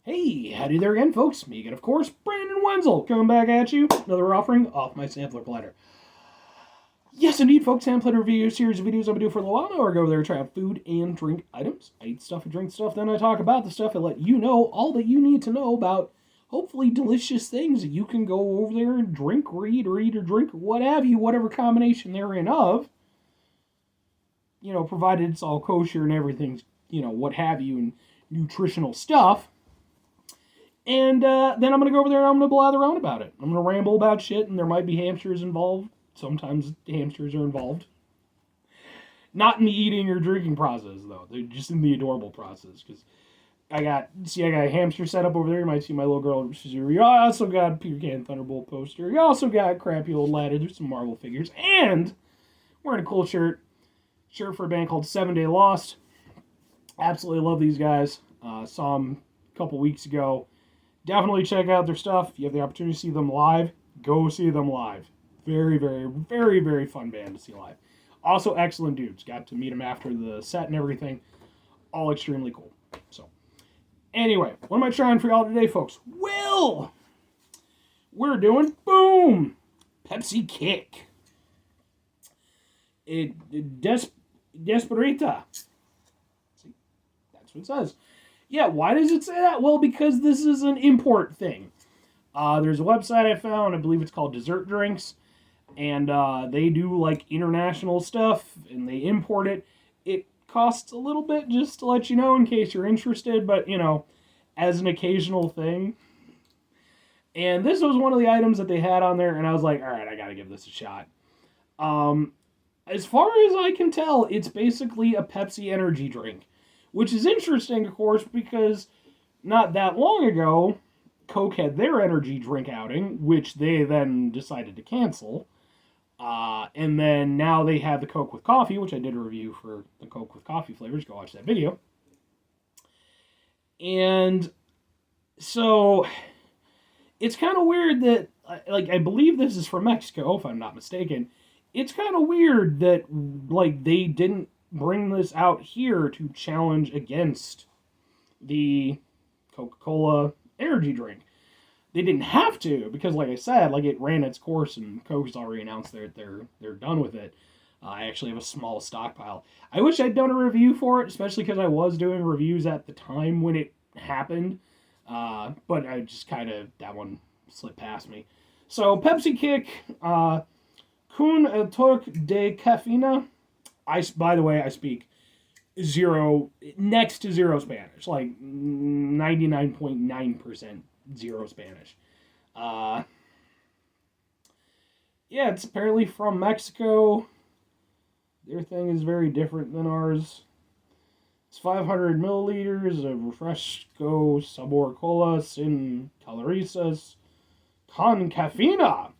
Hey, howdy there again, folks. Me again, of course, Brandon Wenzel, coming back at you. Another offering off my sampler platter. Yes, indeed, folks, sampler review series of videos I've been doing for a little while now. I go over there and try out food and drink items. I eat stuff and drink stuff, then I talk about the stuff and let you know all that you need to know about hopefully delicious things that you can go over there and drink or eat or drink or what have you, whatever combination they're in of. Provided it's all kosher and everything's, what have you, and nutritional stuff. And then I'm going to go over there and I'm going to blather on about it. I'm going to ramble about shit, and there might be hamsters involved. Sometimes hamsters are involved. Not in the eating or drinking process, though. They're just in the adorable process. Because I got a hamster set up over there. You might see my little girl. I also got a Peter Can Thunderbolt poster. You also got a crappy old ladder. There's some Marvel figures. And wearing a cool shirt for a band called 7 Day Lost. Absolutely love these guys. Saw them a couple weeks ago. Definitely check out their stuff. If you have the opportunity to see them live, go see them live. Very, very, very, very fun band to see live. Also, excellent dudes. Got to meet them after the set and everything. All extremely cool. So, anyway, what am I trying for y'all today, folks? Well, we're doing, boom, Pepsi Kick. Desperita. See, that's what it says. Yeah, why does it say that? Well, because this is an import thing. There's a website I found, I believe it's called Dessert Drinks, and they do like international stuff, and they import it. It costs a little bit, just to let you know in case you're interested, but as an occasional thing. And this was one of the items that they had on there, and I was like, all right, I gotta give this a shot. As far as I can tell, it's basically a Pepsi energy drink. Which is interesting, of course, because not that long ago, Coke had their energy drink outing, which they then decided to cancel. And then now they have the Coke with coffee, which I did a review for the Coke with coffee flavors. Go watch that video. And so it's kind of weird that, I believe this is from Mexico, if I'm not mistaken. It's kind of weird that, they didn't bring this out here to challenge against the Coca-Cola energy drink. They didn't have to, because like I said, it ran its course and Coke's already announced they're done with it. I actually have a small stockpile. I wish I'd done a review for it, especially because I was doing reviews at the time when it happened. But I just that one slipped past me. So Pepsi Kick, Kun Torque de Caffeine. By the way, I speak next to zero Spanish, 99.9% zero Spanish. Yeah, it's apparently from Mexico. Their thing is very different than ours. It's 500 milliliters of Refresco Sabor Cola sin calorisas con caffeina.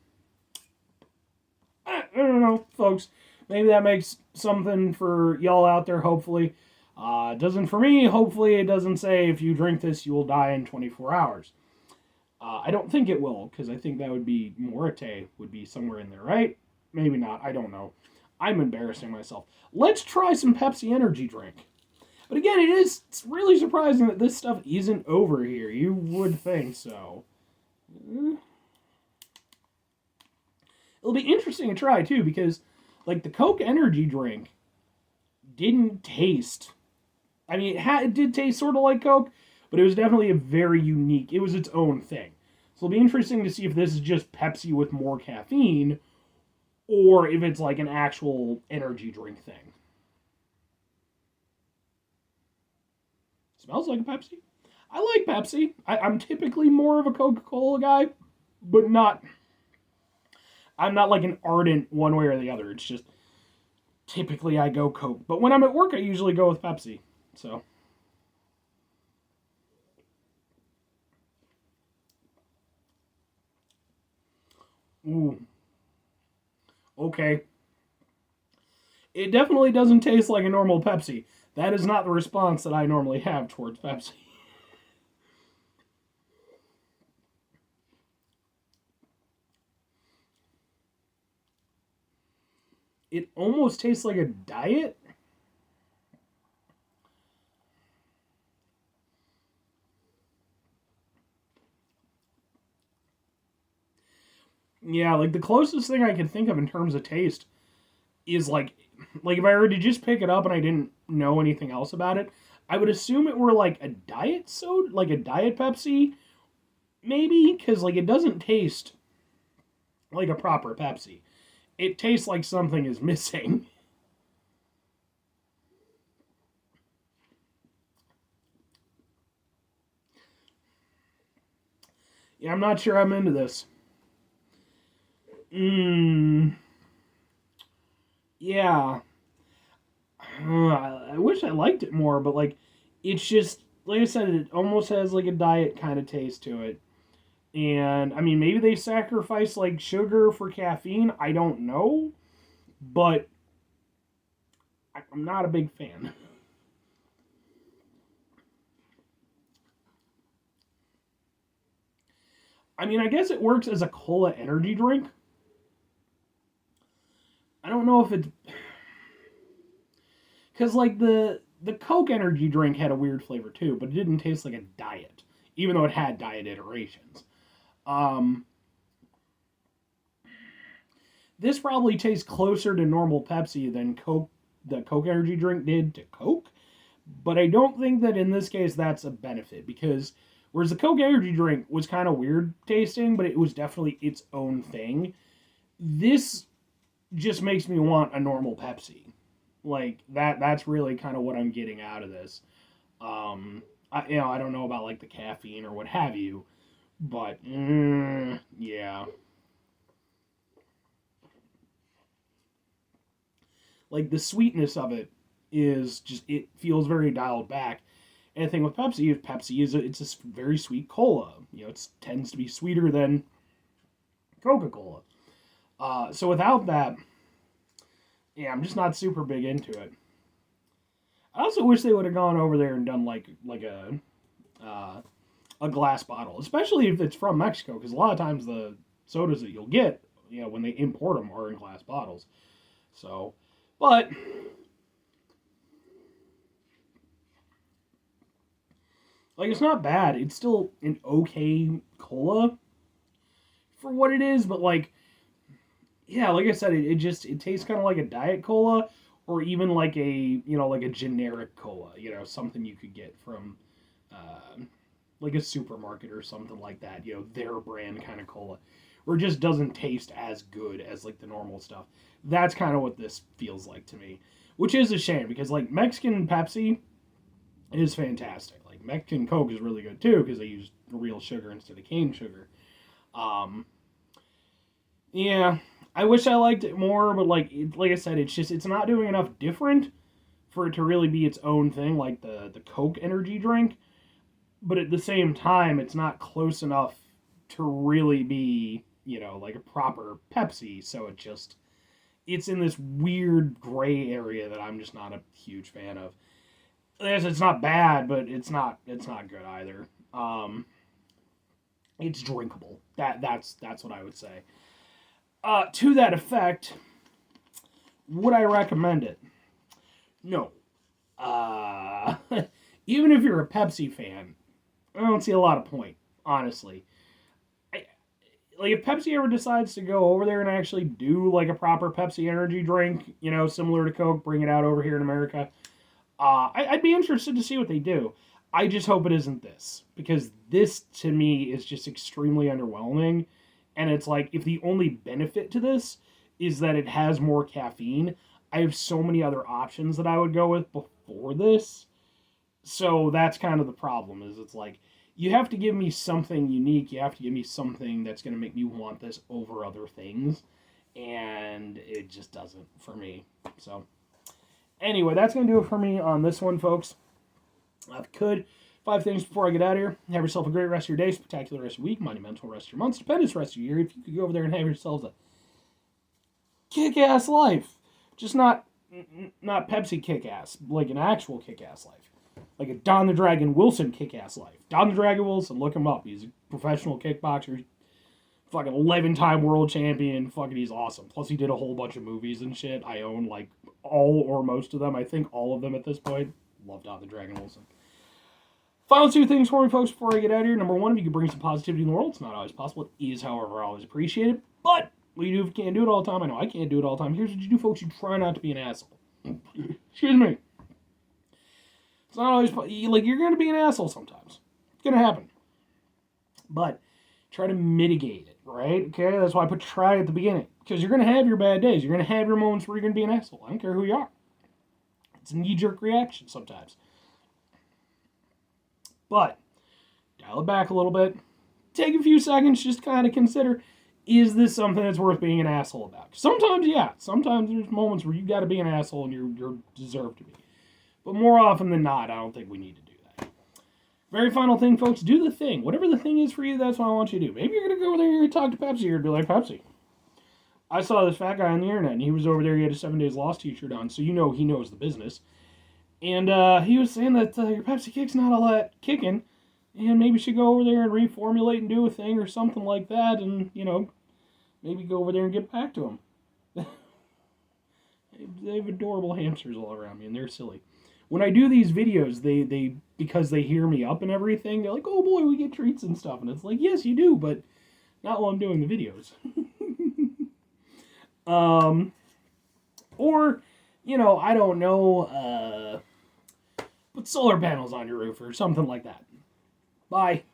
I don't know, folks. Maybe that makes something for y'all out there, hopefully. Doesn't for me. Hopefully it doesn't say if you drink this, you will die in 24 hours. I don't think it will, because I think that would be Morite would be somewhere in there, right? Maybe not. I don't know. I'm embarrassing myself. Let's try some Pepsi energy drink. But again, it's really surprising that this stuff isn't over here. You would think so. It'll be interesting to try, too, because the Coke energy drink didn't taste. I mean, it did taste sort of like Coke, but it was definitely a very unique. It was its own thing. So it'll be interesting to see if this is just Pepsi with more caffeine, or if it's an actual energy drink thing. Smells like a Pepsi. I like Pepsi. I'm typically more of a Coca-Cola guy, but not. I'm not an ardent one way or the other. It's just typically I go Coke. But when I'm at work, I usually go with Pepsi. So. Ooh. Okay. It definitely doesn't taste like a normal Pepsi. That is not the response that I normally have towards Pepsi. It almost tastes like a diet. Yeah, like the closest thing I can think of in terms of taste is like if I were to just pick it up and I didn't know anything else about it, I would assume it were like a diet soda, like a diet Pepsi, maybe, because like it doesn't taste like a proper Pepsi. It tastes like something is missing. Yeah, I'm not sure I'm into this. Mmm. Yeah. I wish I liked it more, but like, it's just like I said, it almost has like a diet kind of taste to it. And I mean, maybe they sacrifice like sugar for caffeine. I don't know, but I'm not a big fan. I mean, I guess it works as a cola energy drink. I don't know if it's because like the Coke energy drink had a weird flavor too, but it didn't taste like a diet, even though it had diet iterations. Um, this probably tastes closer to normal Pepsi than Coke, the Coke energy drink did to Coke. But I don't think that in this case that's a benefit because whereas the Coke energy drink was kind of weird tasting, but it was definitely its own thing. This just makes me want a normal Pepsi. Like that's really kind of what I'm getting out of this. I don't know about like the caffeine or what have you, but yeah, like the sweetness of it is just it feels very dialed back. And the thing with Pepsi is it's a very sweet cola. You know, it tends to be sweeter than Coca Cola. So without that, yeah, I'm just not super big into it. I also wish they would have gone over there and done like uh, a glass bottle, especially if it's from Mexico, because a lot of times the sodas that you'll get, you know, when they import them, are in glass bottles. So, but like it's not bad. It's still an okay cola for what it is, but like yeah, like I said, it just it tastes kind of like a diet cola or even like a like a generic cola. You know, something you could get from uh, like a supermarket or something like that. You know, their brand kind of cola, where it just doesn't taste as good as like the normal stuff. That's kind of what this feels like to me, which is a shame because like Mexican Pepsi is fantastic. Like Mexican Coke is really good too because they use real sugar instead of cane sugar. Um, yeah, I wish I liked it more, but like I said, it's not doing enough different for it to really be its own thing, like the Coke energy drink. But at the same time, it's not close enough to really be like a proper Pepsi. So it's in this weird gray area that I'm just not a huge fan of. It's not bad, but it's not good either. It's drinkable. That's what I would say. To that effect, would I recommend it? No. Uh, Even if you're a Pepsi fan, I don't see a lot of point, honestly. I, like if Pepsi ever decides to go over there and actually do like a proper Pepsi energy drink, similar to Coke, bring it out over here in America, I'd be interested to see what they do. I just hope it isn't this because this to me is just extremely underwhelming. And it's like if the only benefit to this is that it has more caffeine, I have so many other options that I would go with before this. So that's kind of the problem is it's like you have to give me something unique. You have to give me something that's going to make me want this over other things. And it just doesn't for me. So anyway, that's going to do it for me on this one, folks. If I could, 5 things before I get out of here. Have yourself a great rest of your day, spectacular rest of your week, monumental rest of your month, stupendous rest of your year. If you could go over there and have yourselves a kick-ass life. Just not Pepsi kick-ass, like an actual kick-ass life. Like a Don the Dragon Wilson kick-ass life. Don the Dragon Wilson, look him up. He's a professional kickboxer. Fucking 11-time world champion. Fucking he's awesome. Plus he did a whole bunch of movies and shit. I own like all or most of them. I think all of them at this point. Love Don the Dragon Wilson. Final two things for me, folks, before I get out of here. Number one, if you can bring some positivity in the world, it's not always possible. It is, however, always appreciated. But what you do if you can't do it all the time, I know I can't do it all the time. Here's what you do, folks. You try not to be an asshole. Excuse me. It's not always, like, you're going to be an asshole sometimes. It's going to happen. But try to mitigate it, right? Okay, that's why I put try at the beginning. Because you're going to have your bad days. You're going to have your moments where you're going to be an asshole. I don't care who you are. It's a knee-jerk reaction sometimes. But dial it back a little bit. Take a few seconds just to kind of consider, is this something that's worth being an asshole about? Sometimes, yeah. Sometimes there's moments where you got to be an asshole and you're deserved to be. But more often than not, I don't think we need to do that. Very final thing, folks, do the thing. Whatever the thing is for you, that's what I want you to do. Maybe you're going to go over there and you're going to talk to Pepsi. You're going to be like, Pepsi, I saw this fat guy on the internet, and he was over there, he had a 7 Days Lost t-shirt on, so you know he knows the business. And he was saying that your Pepsi kick's not all that kicking, and maybe you should go over there and reformulate and do a thing or something like that, and, maybe go over there and get back to him. They have adorable hamsters all around me, and they're silly. When I do these videos, they because they hear me up and everything, they're like, oh boy, we get treats and stuff. And it's like, yes, you do, but not while I'm doing the videos. Or, I don't know, put solar panels on your roof or something like that. Bye.